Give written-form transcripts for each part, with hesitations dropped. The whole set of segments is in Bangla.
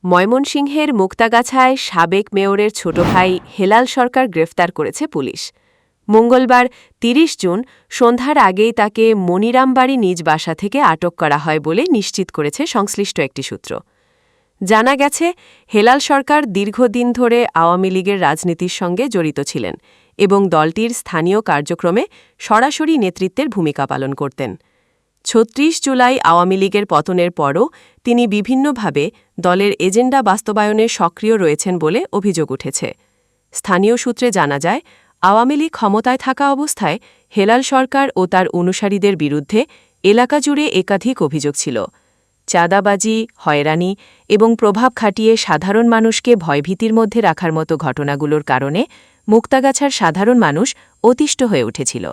ময়মনসিংহের মুক্তাগাছায় সাবেক মেয়রের ছোট ভাই হেলাল সরকার গ্রেফতার করেছে পুলিশ। মঙ্গলবার ৩০ জুন সন্ধ্যার আগেই তাকে মনিরামবাড়ি নিজ বাসা থেকে আটক করা হয় বলে নিশ্চিত করেছে সংশ্লিষ্ট একটি সূত্র। জানা গেছে, হেলাল সরকার দীর্ঘদিন ধরে আওয়ামী লীগের রাজনীতির সঙ্গে জড়িত ছিলেন এবং দলটির স্থানীয় কার্যক্রমে সরাসরি নেতৃত্বের ভূমিকা পালন করতেন। ৩৬ জুলাই আওয়ামী লীগের পতনের পরও তিনি বিভিন্নভাবে দলের এজেন্ডা বাস্তবায়নে সক্রিয় রয়েছেন বলে অভিযোগ উঠেছে। স্থানীয় সূত্রে জানা যায়, আওয়ামী লীগ ক্ষমতায় থাকা অবস্থায় হেলাল সরকার ও তার অনুসারীদের বিরুদ্ধে এলাকা জুড়ে একাধিক অভিযোগ ছিল। চাঁদাবাজি, হয়রানি এবং প্রভাব খাটিয়ে সাধারণ মানুষকে ভয়ভীতির মধ্যে রাখার মতো ঘটনাগুলোর কারণে মুক্তাগাছার সাধারণ মানুষ অতিষ্ঠ হয়ে উঠেছিল।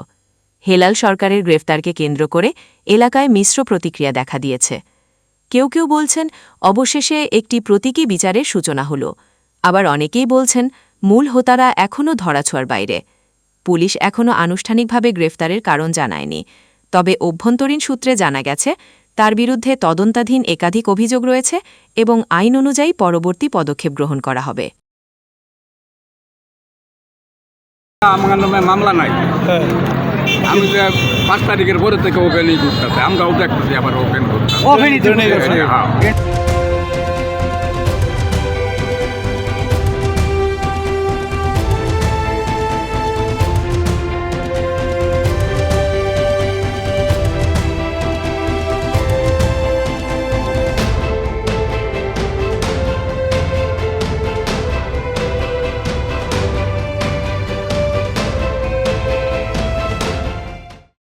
হেলাল সরকারের গ্রেফতারকে কেন্দ্র করে এলাকায় মিশ্র প্রতিক্রিয়া দেখা দিয়েছে। কেউ কেউ বলছেন, অবশেষে একটি প্রতীকী বিচারের সূচনা হল। আবার অনেকেই বলছেন, মূল হোতারা এখনও ধরাছোঁয়ার বাইরে। পুলিশ এখনও আনুষ্ঠানিকভাবে গ্রেফতারের কারণ জানায়নি, তবে অভ্যন্তরীণ সূত্রে জানা গেছে তার বিরুদ্ধে তদন্তাধীন একাধিক অভিযোগ রয়েছে এবং আইন অনুযায়ী পরবর্তী পদক্ষেপ গ্রহণ করা হবে। আমার নামে মামলা নাই। আমি 5 তারিখের পরে থেকে ওপেনই করতেছে, আমরাও দেখতেছি আবার ওপেন করতে।